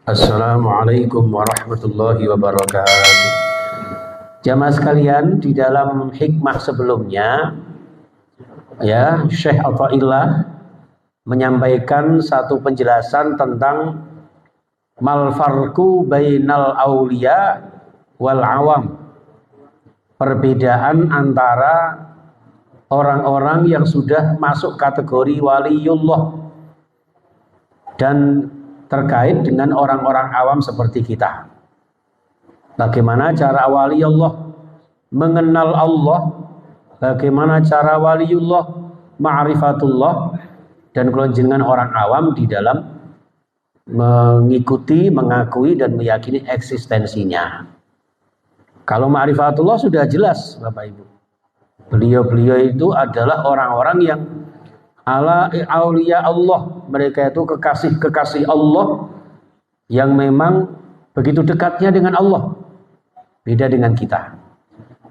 Assalamualaikum warahmatullahi wabarakatuh. Jamaah sekalian, di dalam hikmah sebelumnya ya, Syekh Athaillah menyampaikan satu penjelasan tentang mal farqu bainal auliya wal awam. Perbedaan antara orang-orang yang sudah masuk kategori waliullah dan terkait dengan orang-orang awam seperti kita. Bagaimana cara wali Allah mengenal Allah, bagaimana cara waliullah ma'rifatullah, dan kelonjengan orang awam di dalam mengikuti, mengakui dan meyakini eksistensinya. Kalau ma'rifatullah sudah jelas Bapak Ibu. Beliau-beliau itu adalah orang-orang yang auliya Allah, mereka itu kekasih-kekasih Allah yang memang begitu dekatnya dengan Allah, beda dengan kita.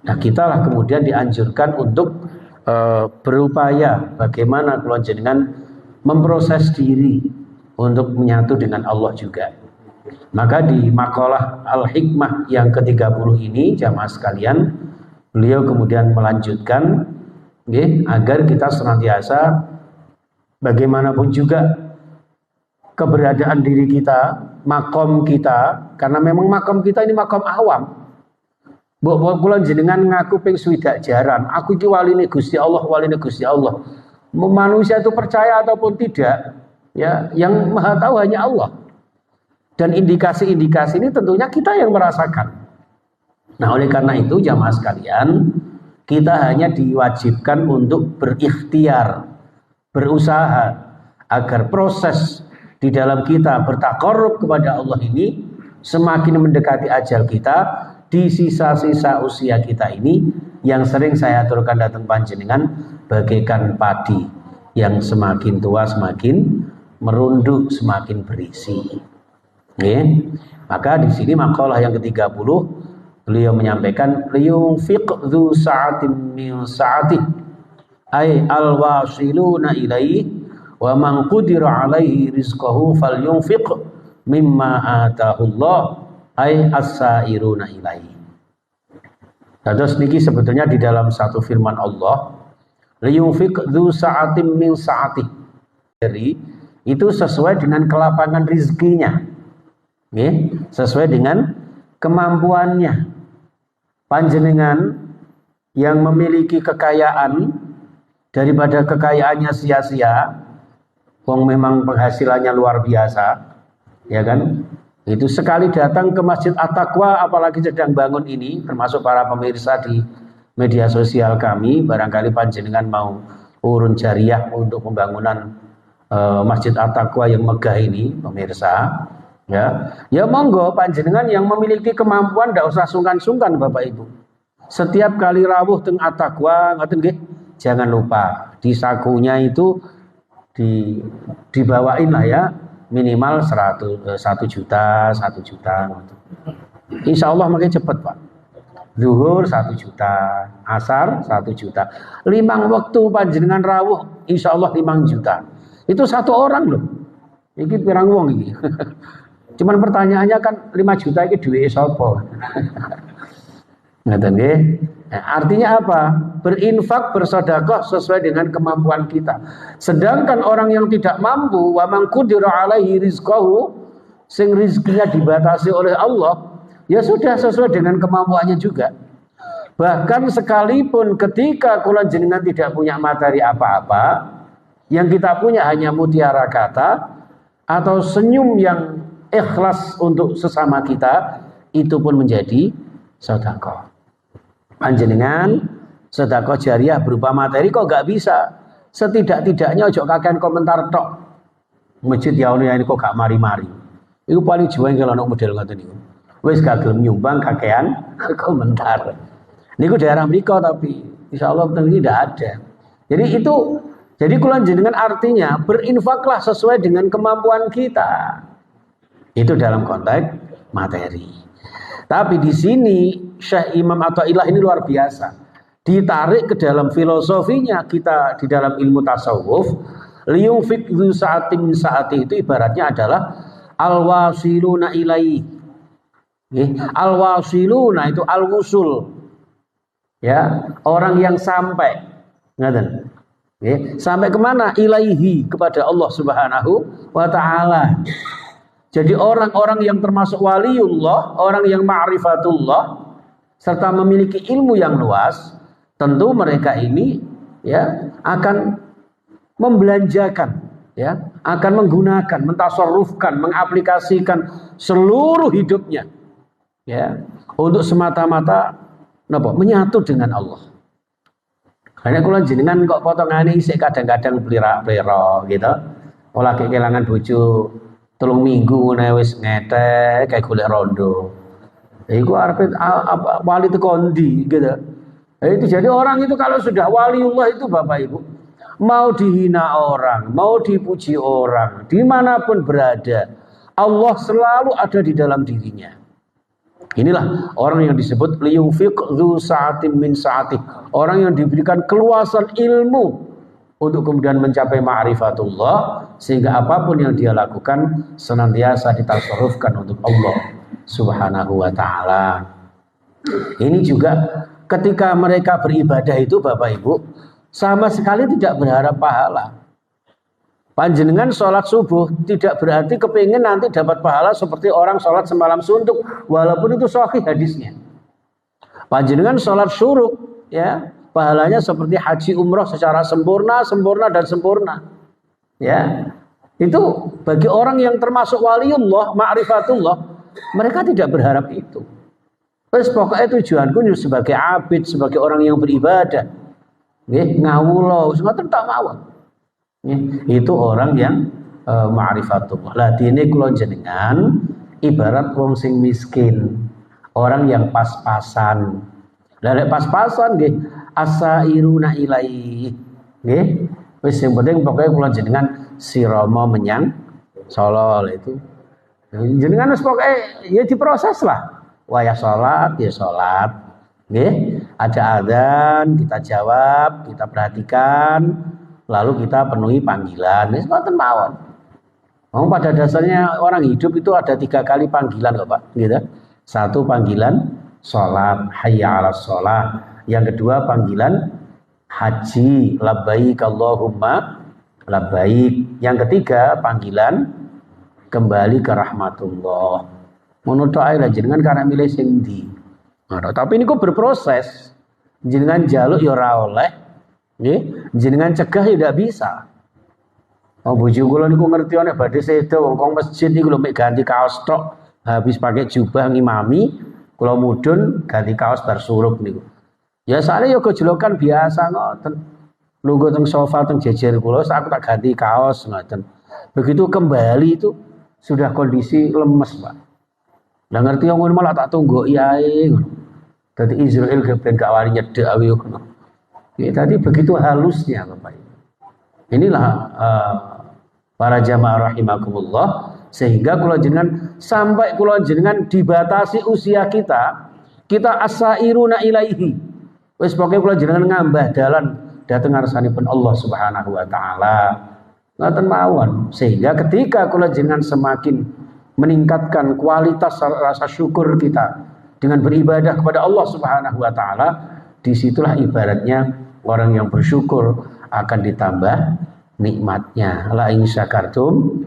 Nah, kita lah kemudian dianjurkan untuk berupaya bagaimana kalau jenengan memproses diri untuk menyatu dengan Allah juga. Maka di makalah Al-Hikmah yang ke-30 ini, jamaah sekalian, beliau kemudian melanjutkan agar kita senantiasa bagaimanapun juga keberadaan diri kita, makom kita, karena memang makom kita ini makom awam. Mbok kula jenengan ngaku ping swidak jaran, aku iki waline Gusti Allah, waline Gusti Allah. Manusia itu percaya ataupun tidak, ya, yang Maha tahu hanya Allah. Dan indikasi-indikasi ini tentunya kita yang merasakan. Nah, oleh karena itu jamaah sekalian, kita hanya diwajibkan untuk berikhtiar, berusaha agar proses di dalam kita bertakarrub kepada Allah ini semakin mendekati ajal kita di sisa-sisa usia kita ini, yang sering saya aturkan datang panjenengan bagaikan padi yang semakin tua semakin merunduk, semakin berisi. Maka di sini makalah yang ke-30 beliau menyampaikan liyunfiq dzu sa'atin min sa'atih ay al-wasiluna ilaihi wa man qudira alaihi rizqahu falyunfiq mimma atahullah ay as-sairuna ilaihi. Terus niki sebetulnya di dalam satu firman Allah, liyunfiq dzu sa'atin min sa'atih. Jadi itu sesuai dengan kelapangan rizkinya, sesuai dengan kemampuannya. Panjenengan yang memiliki kekayaan daripada kekayaannya sia-sia, wong memang penghasilannya luar biasa, ya kan? Itu sekali datang ke Masjid At-Taqwa, apalagi sedang bangun ini, termasuk para pemirsa di media sosial kami, barangkali panjenengan mau urun jariah untuk pembangunan Masjid At-Taqwa yang megah ini, pemirsa. Ya monggo panjenengan yang memiliki kemampuan tidak usah sungkan-sungkan Bapak Ibu. Setiap kali rawuh teng At-Taqwa, ngoten nggih, jangan lupa di sakunya itu dibawain lah ya, minimal 1 juta. Insya Allah makin cepat Pak. Zuhur 1 juta, asar 1 juta, 5 waktu panjenengan rawuh insya Allah 5 juta. Itu satu orang loh. Iki pirang wong iki. Cuman pertanyaannya kan 5 juta ini duit sapa? Ngoten nggih. Nah, artinya apa? Berinfak, bersedekah sesuai dengan kemampuan kita. Sedangkan orang yang tidak mampu, wa man qudira alaihi rizqahu, sing rizkinya dibatasi oleh Allah, ya sudah sesuai dengan kemampuannya juga. Bahkan sekalipun ketika kula jenengan tidak punya materi apa-apa, yang kita punya hanya mutiara kata atau senyum yang ikhlas untuk sesama kita, itu pun menjadi sedekah. Panjenengan sedekah jariah berupa materi kok gak bisa, setidak-tidaknya ojo kakean komentar tok. Masjid ya ini kok gak mari-mari. Iku paling juwen kalau anak model ngoten niku. Wis gak gelem nyumbang kakean komentar. Niku daerah mriko tapi insyaallah betul ini tidak ada. Jadi kula jenengan artinya berinfaklah sesuai dengan kemampuan kita. Itu dalam konteks materi. Tapi di sini Syekh Imam Athaillah ini luar biasa. Ditarik ke dalam filosofinya kita di dalam ilmu tasawuf, liyunfiq dzu sa'atin min sa'ati itu ibaratnya adalah Al-wasiluna ilaihi. Al-wasiluna itu al-wusul. Ya, orang yang sampai. Ngaten. Sampai kemana? Ilaihi, kepada Allah Subhanahu wa taala. Jadi orang-orang yang termasuk waliullah, orang yang ma'rifatullah serta memiliki ilmu yang luas, tentu mereka ini ya akan membelanjakan, ya, akan menggunakan, mentasarrufkan, mengaplikasikan seluruh hidupnya, ya, untuk semata-mata menyatu dengan Allah. Karena kalau jenengan kok potongane isih kadang-kadang plira-plira gitu, olah kehilangan bojo 3 minggu ngene wis ngetek kayak golek rondo. Iku arep wali teko ndi gitu. Itu jadi orang itu kalau sudah waliullah itu Bapak Ibu, mau dihina orang, mau dipuji orang, dimanapun berada, Allah selalu ada di dalam dirinya. Inilah orang yang disebut liyunfiq dzu sa'atin min sa'atih. Orang yang diberikan keluasan ilmu untuk kemudian mencapai ma'rifatullah, sehingga apapun yang dia lakukan senantiasa ditasarrufkan untuk Allah Subhanahu wa taala. Ini juga ketika mereka beribadah itu Bapak Ibu sama sekali tidak berharap pahala. Panjenengan sholat subuh tidak berarti kepingin nanti dapat pahala seperti orang sholat semalam suntuk, walaupun itu sahih hadisnya. Panjenengan sholat syuruk, ya, pahalanya seperti haji umroh secara sempurna dan sempurna. Ya, itu bagi orang yang termasuk waliullah, ma'rifatullah, mereka tidak berharap itu. Terus pokoknya tujuanku sebagai abid, sebagai orang yang beribadah, ngawula, semua tak mawon. Itu orang yang ma'rifatullah. Lah dene kula jenengan ibarat wong sing miskin, orang yang pas-pasan. Lah nek pas-pasan nggih asairuna ilaihi. Nggih, wis sing penting pokoke kula jenengan sirama menyang Solo itu. Jenengan wis pokoke ya diproses lah. Waya salat ya salat. Nggih, ada adzan kita jawab, kita perhatikan. Lalu kita penuhi panggilan. Ini semua mawon. Pada dasarnya orang hidup itu ada 3 kali panggilan kok Pak. Gitu. 1 panggilan sholat, hayya ala sholat. Yang kedua panggilan haji, labbaik Allahumma labbaik. Yang ketiga panggilan kembali ke rahmatullah. Menurut ae jenengan karena milih sing ndi. Tapi ini kok berproses. Jenengan jaluk ya ora oleh. Nggih, jenengan cegah ya tidak bisa. Bojo kula niku ngerti nek badhe sedo wong masjid niku lho mek ganti kaos tok, habis pakai jubah ngimami, kula mudhun ganti kaos bar surup niku. Ya sale ya gojlokan biasa ngoten. Lungguh teng sofa teng jejer kula, aku tak ganti kaos ngoten. Begitu kembali itu sudah kondisi lemes, Pak. Lah ngerti ngono malah tak tunggu ae ngono. Dadi Israil ben gak wani nyedhek ae ngono. Ya, tadi begitu halusnya Bapak Ibu. Inilah para jamaah rahimakumullah, sehingga kula jenengan sampai kula jenengan dibatasi usia kita asairuna ilaihi. Wis pokoke kula jenengan ngambah dalan dhateng ngarsanipun Allah Subhanahu wa taala. Ngoten mawon, sehingga ketika kula jenengan semakin meningkatkan kualitas rasa syukur kita dengan beribadah kepada Allah Subhanahu wa taala, disitulah ibaratnya orang yang bersyukur akan ditambah nikmatnya. La in syakartum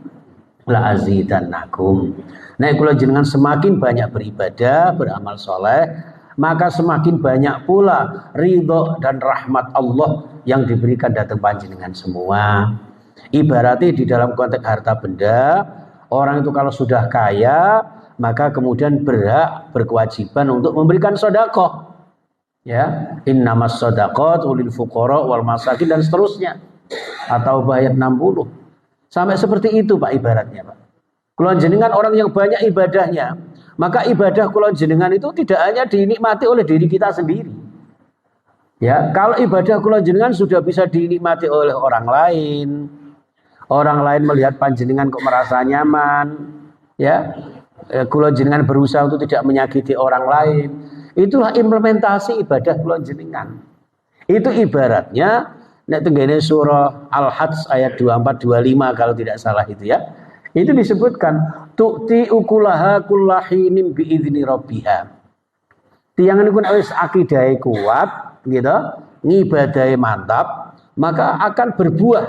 la azidannakum. Nah, kalau jenengan semakin banyak beribadah, beramal soleh, maka semakin banyak pula ridho dan rahmat Allah yang diberikan datang panjenengan semua. Ibaratnya di dalam konteks harta benda, orang itu kalau sudah kaya, maka kemudian berkewajiban untuk memberikan sedekah. Ya, innamas shadaqat ulil fuqara wal masakin dan seterusnya, atau ayat 60 sampai seperti itu Pak ibaratnya Pak. Kula jenengan orang yang banyak ibadahnya, maka ibadah kula jenengan itu tidak hanya dinikmati oleh diri kita sendiri. Ya, kalau ibadah kula jenengan sudah bisa dinikmati oleh orang lain melihat panjenengan kok merasa nyaman, ya. Kula jenengan berusaha untuk tidak menyakiti orang lain. Itulah implementasi ibadah kula jenengan. Itu ibaratnya nek tenggene surah Al-Hajj ayat 24 25 kalau tidak salah itu ya. Itu disebutkan tu'ti ukulaha kullahinin biizni rabbiha. Tiang niku nek wis akidahe kuat gitu, ngibadahe mantap, maka akan berbuah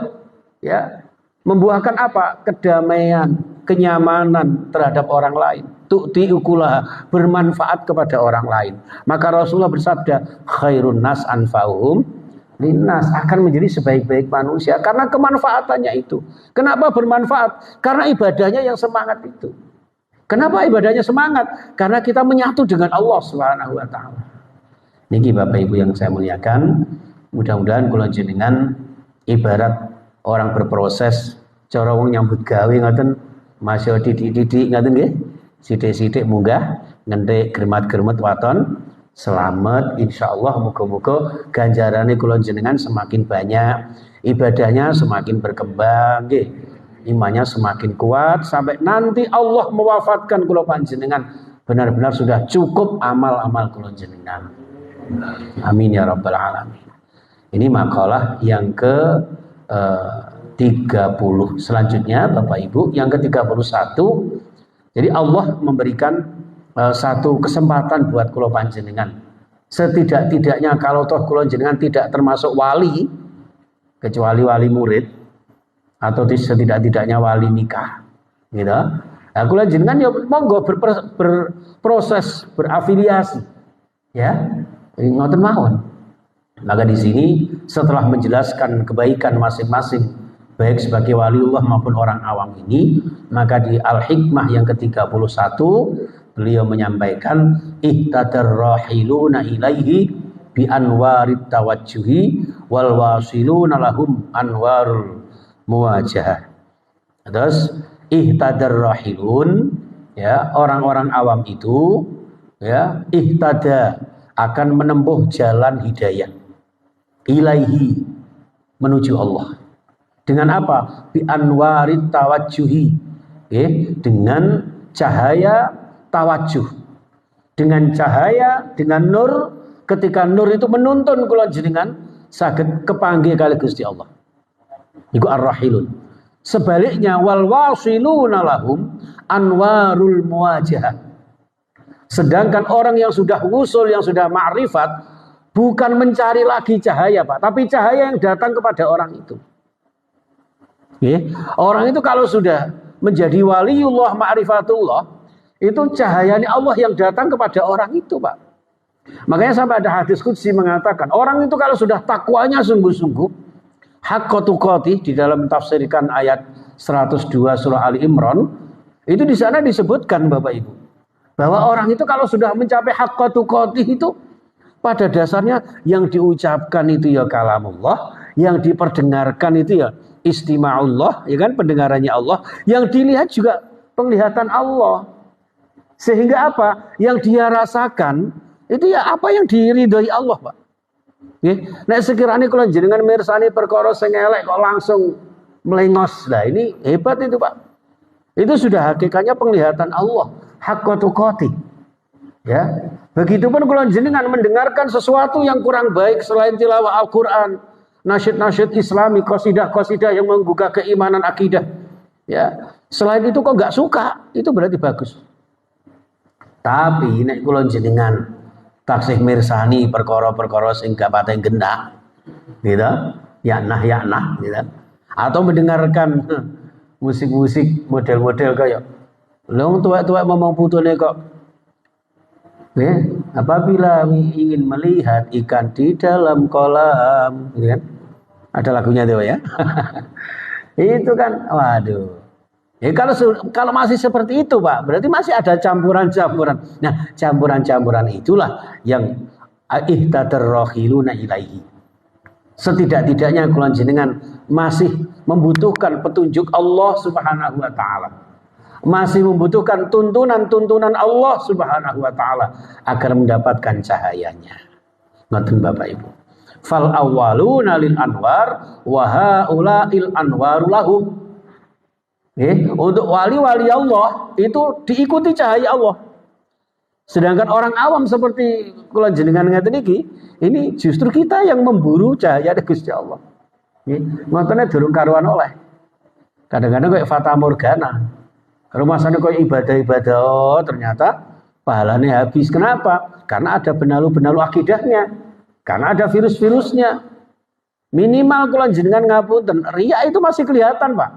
ya. Membuahkan apa? Kedamaian, kenyamanan terhadap orang lain. Tu'ti ukulaha, bermanfaat kepada orang lain. Maka Rasulullah bersabda, khairun nas anfa'uhum linnas, akan menjadi sebaik-baik manusia karena kemanfaatannya itu. Kenapa bermanfaat? Karena ibadahnya yang semangat itu. Kenapa ibadahnya semangat? Karena kita menyatu dengan Allah Subhanahu wa taala. Niki Bapak Ibu yang saya muliakan, mudah-mudahan kula jenengan ibarat orang berproses cara wong nyambut gawe ngoten, masih titik-titik ngoten nggih. Sithik-sithik munggah ngentik germat-germet waton. Selamat, insya Allah muga-muga ganjarannya kula jenengan semakin banyak, ibadahnya semakin berkembang, imannya semakin kuat sampai nanti Allah mewafatkan kula panjenengan benar-benar sudah cukup amal-amal kula jenengan. Amin ya rabbal alamin. Ini makalah yang ke 30. Selanjutnya Bapak Ibu yang ke 31. Jadi Allah memberikan satu kesempatan buat kula panjenengan. Setidak-tidaknya kalau toh kula jenengan tidak termasuk wali, kecuali wali murid atau setidak-tidaknya wali nikah, gitu. Nah, kula jenengan ya monggo berproses berafiliasi, ya, ngoten mawon. Maka di sini setelah menjelaskan kebaikan masing-masing baik sebagai waliullah maupun orang awam ini, maka di Al-Hikmah yang ke-31 beliau menyampaikan ihtadar rahiluna ilaihi bi anwarit tawajjuhi wal wasiluna lahum anwarul muwajahah. Terus ihtadar rahilun, ya, orang-orang awam itu ya ihtada akan menempuh jalan hidayah ilaihi menuju Allah. Dengan apa? Bi anwarit tawajjuhi, dengan cahaya tawajuh, dengan cahaya, dengan nur. Ketika nur itu menuntun kula jenengan saged kepanggih kali Gusti Allah. Iku ar-rahilun. Sebaliknya wal wasiluna lahum anwarul muwajahah. Sedangkan orang yang sudah wusul, yang sudah ma'rifat, bukan mencari lagi cahaya, Pak, tapi cahaya yang datang kepada orang itu. Orang itu kalau sudah menjadi waliullah ma'rifatullah, itu cahayanya Allah yang datang kepada orang itu, Pak. Makanya sampai ada hadis qudsi mengatakan, orang itu kalau sudah takwanya sungguh-sungguh, haqqa tuqatih, di dalam tafsirkan ayat 102 surah Ali Imran, itu di sana disebutkan Bapak Ibu, bahwa orang itu kalau sudah mencapai haqqa tuqatih itu, pada dasarnya yang diucapkan itu ya kalamullah, yang diperdengarkan itu ya istima'ullah, ya kan, pendengarannya Allah, yang dilihat juga penglihatan Allah. Sehingga apa? Yang dia rasakan itu ya apa yang diridhoi Allah, Pak. Nek sekiranya kula jenengan mirsani perkara sing elek kok langsung melengos. Nah, ini hebat itu, Pak. Itu sudah hakikatnya penglihatan Allah, haqqa tuqatih. Ya. Begitupun kula jenengan mendengarkan sesuatu yang kurang baik selain tilawah Al-Qur'an, nasyid-nasyid Islami, qasidah-qasidah yang menggugah keimanan akidah. Ya. Selain itu kok enggak suka, itu berarti bagus. Tapi nek kula jenengan taksih mirsani perkara-perkara sing gak paten genah, gitu, yaknah gitu. Atau mendengarkan musik-musik model-model kayak long tuwek-tuwek ngomong putune kok. Apabila ingin melihat ikan di dalam kolam, gitu kan? Ada lagunya tuh ya. Itu kan, waduh. Ya, kalau masih seperti itu, Pak, berarti masih ada campuran-campuran. Nah, campuran-campuran itulah yang ihtadar rahiluna ilaihi. Setidak-tidaknya kula jenengan masih membutuhkan petunjuk Allah Subhanahu wa taala. Masih membutuhkan tuntunan-tuntunan Allah Subhanahu wa taala agar mendapatkan cahayanya. Ngoten Bapak Ibu. Fal awwaluna lil anwar wa haula'il anwaru lahum. Untuk wali-wali Allah itu diikuti cahaya Allah. Sedangkan orang awam seperti kula jenengan ngaten iki, ini justru kita yang memburu cahaya dari Gusti Allah. Ngotennya durung karuan oleh. Kadang-kadang kayak fata morgana. Rumah sana kok ibadah-ibadah, oh, ternyata pahalanya habis. Kenapa? Karena ada benalu-benalu akidahnya. Karena ada virus-virusnya. Minimal kalau jenengan ngapunten, riya itu masih kelihatan, Pak.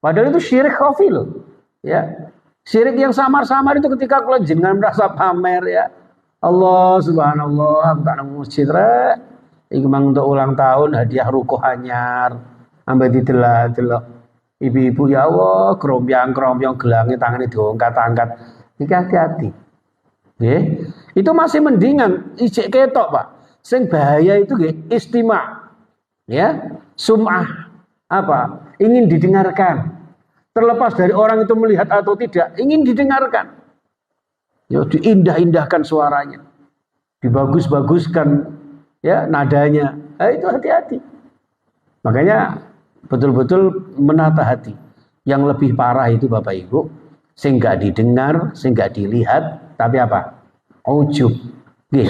Padahal itu syirik khafi loh. Ya. Syirik yang samar-samar itu ketika kalau jenengan merasa pamer ya. Allah subhanallah, aku tak nang masjid rek. Iku mang untuk ulang tahun hadiah rukuh anyar. Ambek didelok-delok. Ibu-ibu ya Allah, krombyang-krombyang gelange tangane diangkat-angkat. Iki hati-hati. Nggih. Itu masih mendingan ijek ketok, Pak. Sing bahaya itu nggih istima'. Ya, sum'ah apa? Ingin didengarkan. Terlepas dari orang itu melihat atau tidak, ingin didengarkan. Ya, diindah-indahkan suaranya. Dibagus-baguskan ya nadanya. Itu hati-hati. Makanya betul-betul menata hati. Yang lebih parah itu Bapak Ibu, sing gak didengar, sing gak dilihat, tapi apa? Ujub. Nggih.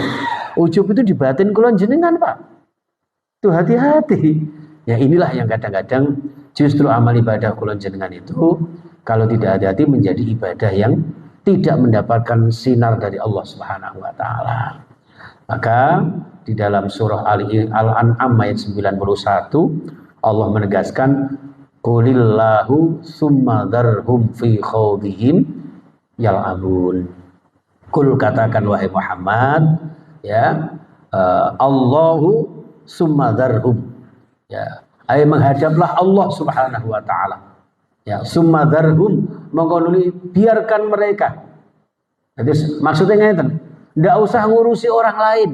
Ujub itu dibatin kula jenengan, Pak. Itu hati-hati. Ya inilah yang kadang-kadang justru amal ibadah kula jenengan itu kalau tidak hati-hati menjadi ibadah yang tidak mendapatkan sinar dari Allah Subhanahu wa taala. Maka di dalam surah Al-An'am ayat 91 Allah menegaskan qulillahu summa dzarhum fi khawdihim yal'abun. Kul katakan wahai Muhammad ya Allahu summa dzarhum ya ay menghadaplah Allah Subhanahu wa taala ya summa dzarhum mengkonuli biarkan mereka. Jadi maksudnya ngeten, ndak usah ngurusi orang lain.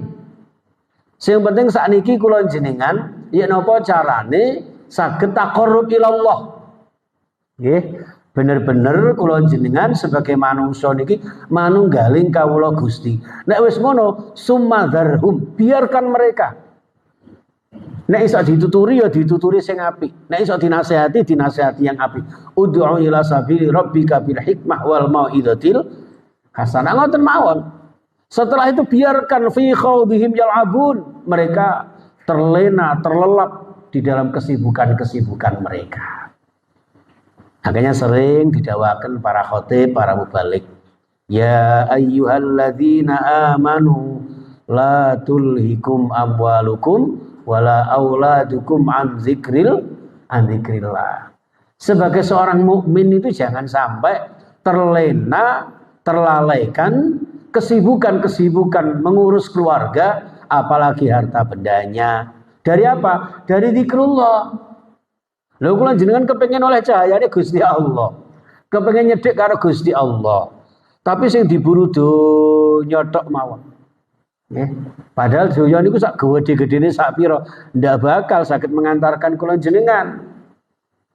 Sing penting sakniki kula jenengan ya napa carane saged taqarrub ila Allah. Nggih, bener-bener kula jenengan sebagai manungsa niki manunggaling kawula Gusti. Nek wis ngono summa dzarhum biarkan mereka. Nek iso dituturi ya dituturi sing apik. Nek iso dinasehati dinasehati yang apik. Ud'u ila sabili rabbika bil hikmah wal mau'izatil hasanah. Ngoten mawon. Setelah itu biarkan fi khawdihim yal'abun. Mereka terlena, terlelap di dalam kesibukan-kesibukan mereka. Makanya sering didawakan para khotib, para mubalik. Ya ayyuhalladzina amanu la tulhikum amwalukum wala auladukum an zikrillah. Sebagai seorang mukmin itu jangan sampai terlena, terlalaikan kesibukan-kesibukan mengurus keluarga, apalagi harta bendanya. Dari apa? Dari zikrullah. Lha kula jenengan kepengin oleh cahayane Gusti Allah. Kepengin nyedhek karo Gusti Allah. Tapi sing diburu donya tok mawon. Nggih. Padahal donya niku sak gedhe-gedhene sak pira, ndak bakal saged mengantarkan kula jenengan.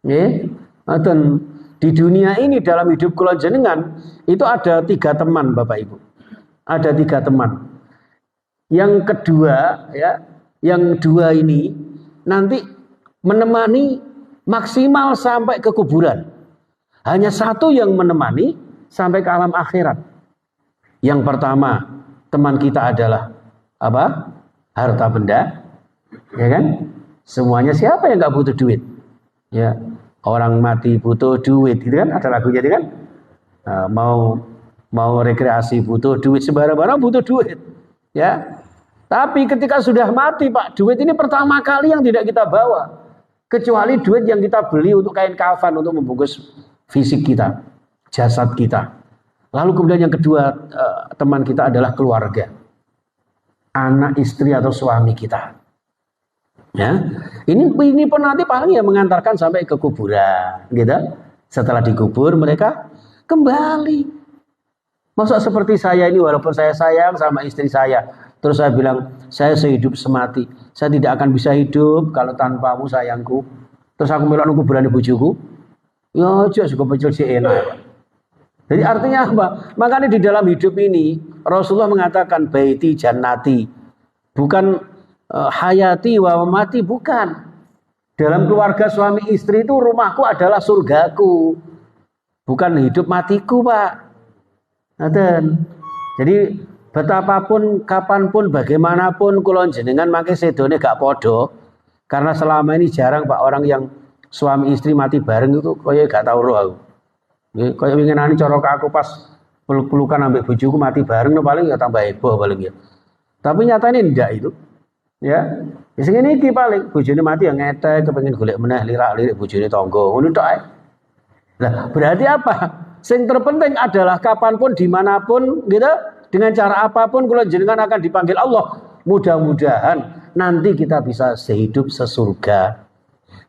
Nggih. Ngoten. Di dunia ini dalam hidup kula jenengan itu ada 3 teman Bapak Ibu. Ada 3 teman. Yang kedua ya, yang 2 ini nanti menemani maksimal sampai ke kuburan. Hanya 1 yang menemani sampai ke alam akhirat. Yang pertama, teman kita adalah apa? Harta benda. Ya kan? Semuanya siapa yang nggak butuh duit? Ya, orang mati butuh duit, gitu kan? Ada lagunya kan? Nah, mau rekreasi butuh duit, sembarang-barang butuh duit. Ya. Tapi ketika sudah mati, Pak, duit ini pertama kali yang tidak kita bawa. Kecuali duit yang kita beli untuk kain kafan, untuk membungkus fisik kita, jasad kita. Lalu kemudian yang kedua teman kita adalah keluarga. Anak, istri atau suami kita. Ya. Ini pun nanti paling ya mengantarkan sampai ke kuburan, gitu. Setelah dikubur mereka kembali. Masa seperti saya ini walaupun saya sayang sama istri saya, terus saya bilang, saya sehidup semati. Saya tidak akan bisa hidup kalau tanpamu sayangku. Terus aku melok kuburan bojoku. Ya, juga pecel si enak. Jadi artinya apa? Makanya di dalam hidup ini Rasulullah mengatakan baiti jannati. Bukan hayati wa mati, bukan. Dalam keluarga suami istri itu rumahku adalah surgaku. Bukan hidup matiku, Pak. Ngaten. Jadi betapapun, kapanpun, bagaimanapun kulon jenengan mangke sedone gak podo. Karena selama ini jarang Pak orang yang suami istri mati bareng itu kaya gak tahu roh aku. Nggih, kaya winginane cara aku pas peluk-pelukan ambek bojoku mati bareng no, paling ya tambah heboh paling ya. Tapi nyatanya ndak itu. Ya. Wis ngene iki paling bojone mati ya ngetek kepengin golek meneh lirak-lirik bojone tangga. Ngono tok ae. Lah, berarti apa? Sing terpenting adalah kapanpun dimanapun gitu, dengan cara apapun kula jenengan akan dipanggil Allah. Mudah-mudahan nanti kita bisa sehidup sesurga.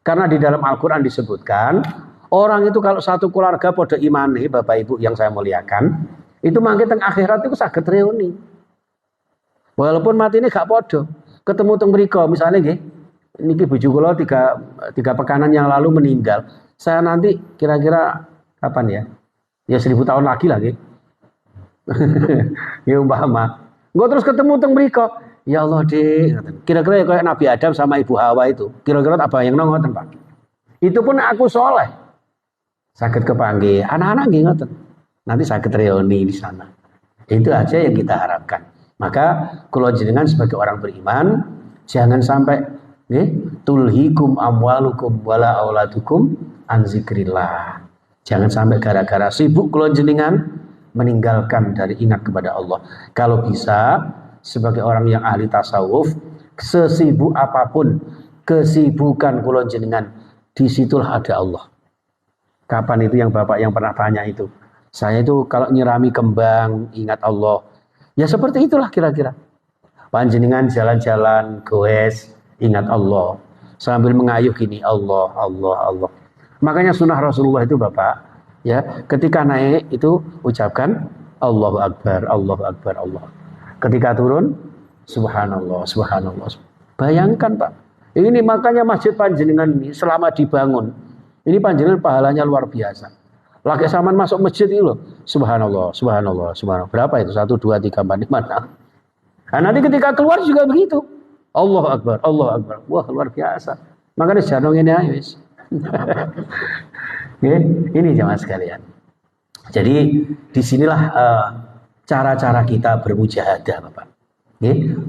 Karena di dalam Al-Qur'an disebutkan, orang itu kalau satu keluarga pada imani, Bapak Ibu yang saya muliakan, itu mangke teng akhirat itu saged reuni. Walaupun mati ini gak podo, ketemu teng mriko misalnya nggih, niki bojo kula tiga pekanan yang lalu meninggal. Saya nanti kira-kira kapan ya? Ya 1000 tahun lagi lah nggih. Ya umpama. Engko terus ketemu teng mriko. Ya Allah, Dik. Kira-kira ya kayak Nabi Adam sama Ibu Hawa itu. Kira-kira apa yang ngoten, Pak? Itu pun aku soleh. Sakit kepanggih. Anak-anak nggih ngoten. Nanti sakit reuni di sana. Itu aja yang kita harapkan. Maka kula jenengan sebagai orang beriman jangan sampai tulhikum amwalukum wala auladukum an zikrillah. Jangan sampai gara-gara sibuk kula jenengan meninggalkan dari ingat kepada Allah. Kalau bisa sebagai orang yang ahli tasawuf, sesibuk apapun kesibukan kula jenengan, disitulah ada Allah. Kapan itu yang Bapak yang pernah tanya itu? Saya itu kalau nyirami kembang ingat Allah. Ya seperti itulah kira-kira. Panjenengan jalan-jalan goes ingat Allah. Sambil mengayuh gini Allah, Allah, Allah. Makanya sunnah Rasulullah itu Bapak, ya, ketika naik itu ucapkan Allahu Akbar, Allahu Akbar, Allah. Ketika turun, subhanallah, subhanallah. Bayangkan Pak, ini makanya masjid panjenengan ini selama dibangun, ini panjenengan pahalanya luar biasa. Laki saman masuk masjid itu loh, subhanallah, subhanallah, subhanallah. Berapa itu? 1, 2, 3, 4, 5, 6. Nah nanti ketika keluar juga begitu. Allahu Akbar, Allahu Akbar. Wah luar biasa. Makanya jangan ini aja. Ini jemaah sekalian. Jadi disinilah cara-cara kita bermujahadah, Bapak.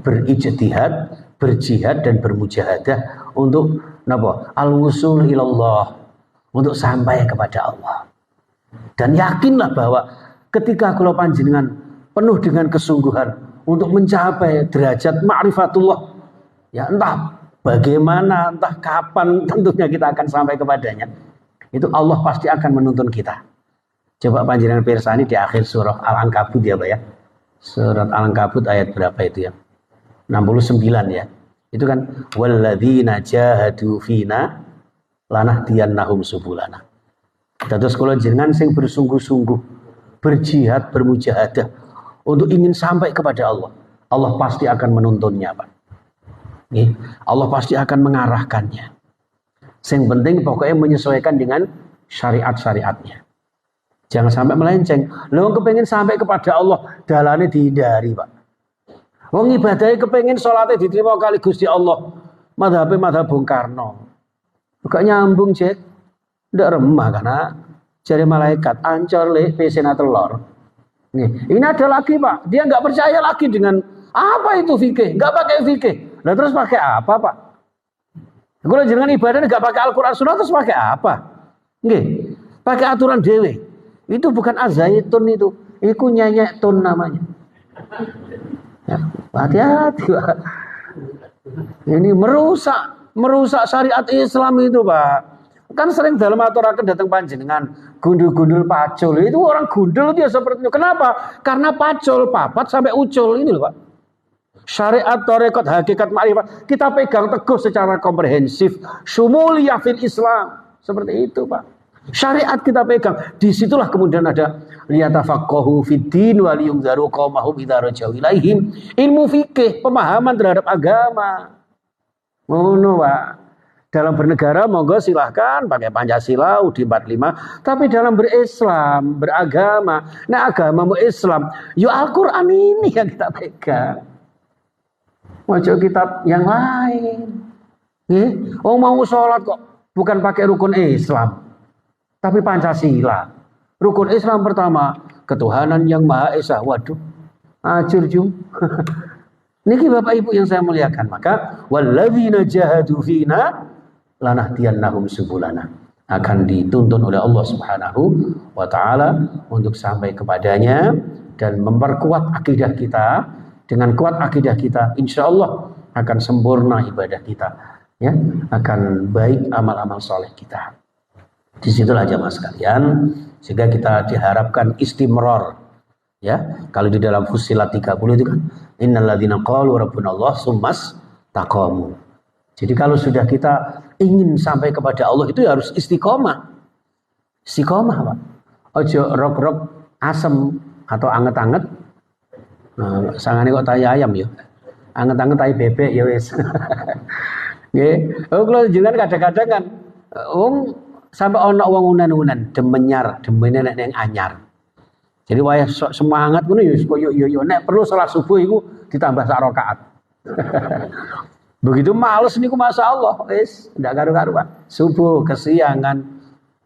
Berijtihad, berjihad dan bermujahadah untuk napa? Al-wusul ilallah, untuk sampai kepada Allah. Dan yakinlah bahwa ketika kula panjenengan penuh dengan kesungguhan untuk mencapai derajat ma'rifatullah, ya entah bagaimana, entah kapan tentunya kita akan sampai kepadanya, itu Allah pasti akan menuntun kita. Coba panjenengan pirsani di akhir surah Al-Ankabut ya Pak ya. Surat Al-Ankabut ayat berapa itu ya? 69 ya. Itu kan walladzina jahadu fina lanahdiyannahum subulana. Terus kalau jenengan sing bersungguh-sungguh berjihad, bermujahadah untuk ingin sampai kepada Allah, Allah pasti akan menuntunnya Pak. Allah pasti akan mengarahkannya. Yang penting pokoknya menyesuaikan dengan syariat-syariatnya. Jangan sampai melenceng. Lo kepengen sampai kepada Allah, dalane dihindari Pak. Wong ibadahnya kepengen sholatnya diterima kali Gusti Allah. Madhab Bung Karno. Gak nyambung cek. Tidak remah karena jari malaikat ancor le pesena telur. Ini ada lagi Pak. Dia nggak percaya lagi dengan apa itu fikih. Nggak pakai fikih. Nah terus pakai apa Pak? Kalau jangan ibadah nggak pakai Al-Quran Sunnah terus pakai apa? Nggih, pakai aturan dewe. Itu bukan azaitun itu. Itu nyenyetun namanya. Ya, hati-hati Pak. Ini merusak syariat Islam itu Pak. Kan sering dalam aturaken datang panjenengan gundul-gundul pacul. Itu orang gundul dia seperti itu. Kenapa? Karena pacul, papat sampai ucul ini loh Pak. Syariat, tarekat, hakikat, ma'rifat kita pegang teguh secara komprehensif. Syumuliyah fil Islam. Seperti itu Pak. Syariat kita pegang. Disitulah kemudian ada liyatafaqahu fiddin wa liyunzaru qaumahum idza rajau ilaihim. Ilmu fikih, pemahaman terhadap agama. Ngono Pak. Dalam bernegara monggo silahkan pakai Pancasila UUD 45, tapi dalam berislam, beragama, nah agamamu Islam, ya Al-Quran ini yang kita pegang. Ojo kitab yang lain. Oh mau sholat kok bukan pakai rukun Islam, tapi Pancasila. Rukun Islam pertama, ketuhanan yang Maha Esa. Waduh, ajur jum. Niki Bapak Ibu yang saya muliakan, maka walladzina jahadu fina lanahdiyannahum subulana. akan dituntun oleh Allah Subhanahu wa taala untuk sampai kepadanya dan memperkuat akidah kita. Dengan kuat akidah kita, insya Allah akan sempurna ibadah kita, ya, akan baik amal-amal soleh kita. Disitulah jamaah sekalian, sehingga kita diharapkan istimror, ya. Kalau di dalam Fussilat 30 itu kan, innalladzina qalu rabbunallah tsummas taqamu. Jadi kalau sudah kita ingin sampai kepada Allah itu harus istiqomah. Istiqomah, Pak. Ojo rok-rok asem atau anget-anget. Nah, sangane kok tai ayam ya. Anget-anget tai bebek ya wis. Nggih. Oh kula jenengan kadang-kadang kan sampai ana wong unan-unan demenyar, demene nek ning anyar. Jadi wayah semangat ngono ya koyo yo nek perlu salat subuh iku ditambah sak rakaat. Begitu males niku masyaallah wis ndak karu-karuan. Subuh kesiangan,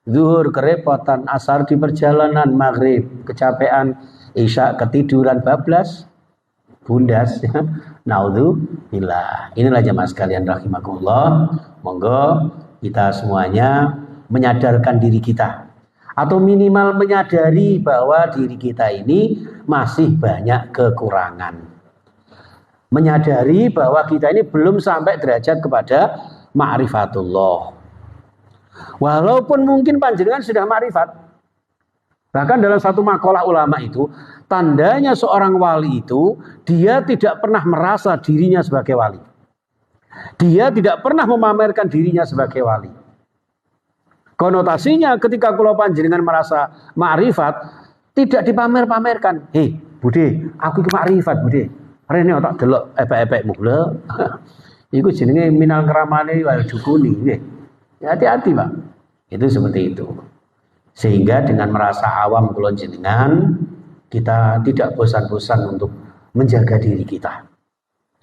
zuhur kerepotan, asar di perjalanan, maghrib kecapean, isya ketiduran bablas, bundas. Naudzubillah. Inilah jemaah sekalian rahimakumullah. Monggo kita semuanya menyadarkan diri kita, atau minimal menyadari bahwa diri kita ini masih banyak kekurangan. Menyadari bahwa kita ini belum sampai derajat kepada ma'rifatullah. Walaupun mungkin panjenengan sudah ma'rifat. Bahkan dalam satu makalah ulama itu, tandanya seorang wali itu, dia tidak pernah merasa dirinya sebagai wali. Dia tidak pernah memamerkan dirinya sebagai wali. Konotasinya ketika kula panjenengan merasa ma'rifat, tidak dipamer-pamerkan. Hei, Bude, aku iki ma'rifat, Bude. Rene tak delok epek-epekmu lho. Iku jenenge minal keramane wae dukuni nggih. Ya, hati-hati, Pak. Itu seperti itu. Sehingga dengan merasa awam kula jenengan, kita tidak bosan-bosan untuk menjaga diri kita.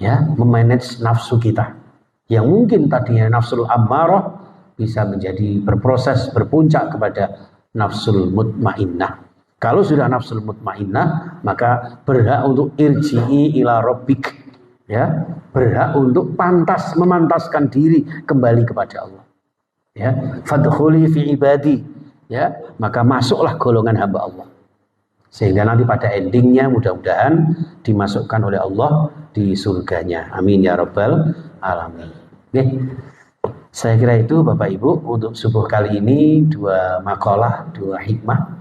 Ya, memanage nafsu kita. Yang mungkin tadinya nafsul ammarah bisa menjadi berproses berpuncak kepada nafsul mutmainnah. Kalau sudah nafsul mutmainnah, maka berhak untuk irji'i ila rabbik, ya, berhak untuk memantaskan diri kembali kepada Allah. Ya, fadkhuli fi ibadi, ya, maka masuklah golongan hamba Allah. Sehingga nanti pada endingnya mudah-mudahan dimasukkan oleh Allah di surganya. Amin ya rabbal alamin. Oke. Saya kira itu Bapak Ibu untuk subuh kali ini, 2 makalah, 2 hikmah.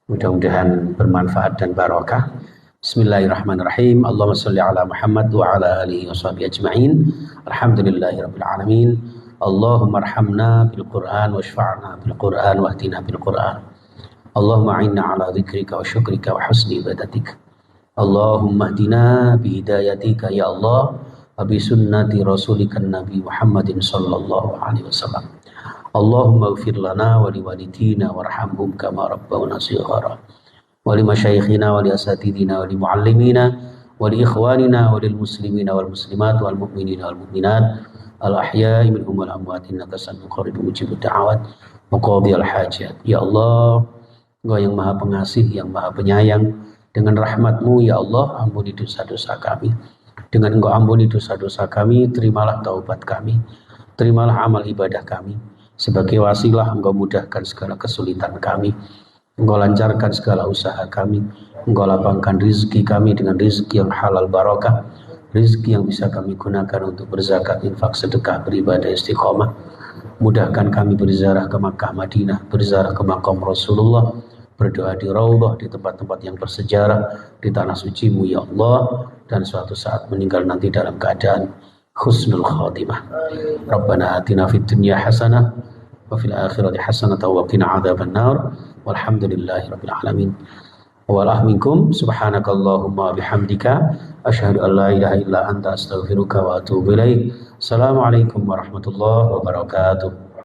Mudah-mudahan bermanfaat dan barokah. Bismillahirrahmanirrahim. Allahumma sholli ala Muhammad wa ala alihi washabihi ajma'in. Alhamdulillahirabbil alamin. Allahumma arhamna bil Qur'an washfa'na bil Qur'an wahdina bil Qur'an. Allahumma a'inna ala dzikrika wa syukrika wa husni ibadatik. Allahumma hdina bi hidayatika ya Allah wa bi sunnati rasulika Nabi Muhammadin sallallahu alaihi wasallam. Allahumma ighfir lana wa liwalidina warhamhum kama rabbawna shighara wa li masyayikhina wa li asatidina wa li muallimina wa li ikhwanina wa lil muslimina wal muslimat wal mu'minina wal mu'minat al ahya'i minhum wal amwat innaka sami'un qaribun mujibud da'awat wa qadhiyal hajat. Ya Allah, Engkau yang Maha Pengasih, yang Maha Penyayang, dengan rahmat-Mu ya Allah ampuni dosa-dosa kami. Dengan Engkau ampuni dosa-dosa kami, terimalah taubat kami, terimalah amal ibadah kami. Sebagai wasilah Engkau mudahkan segala kesulitan kami, Engkau lancarkan segala usaha kami, Engkau lapangkan rizki kami dengan rizki yang halal barakah, rizki yang bisa kami gunakan untuk berzakat, infak, sedekah, beribadah, istiqomah. Mudahkan kami berziarah ke Makkah, Madinah, berziarah ke makam Rasulullah, berdoa di Raudhah, di tempat-tempat yang bersejarah, di tanah suci-Mu ya Allah, dan suatu saat meninggal nanti dalam keadaan husnul khatimah. Rabbana atina fid dunya hasanah wa fil akhirati hasanah wa qina adzabannar. Walhamdulillahi rabbil alamin. Wa minkum subhanakallahumma bihamdika asyhadu an la ilaha illa anta astaghfiruka wa atubu ilaik. Assalamualaikum warahmatullahi wabarakatuh.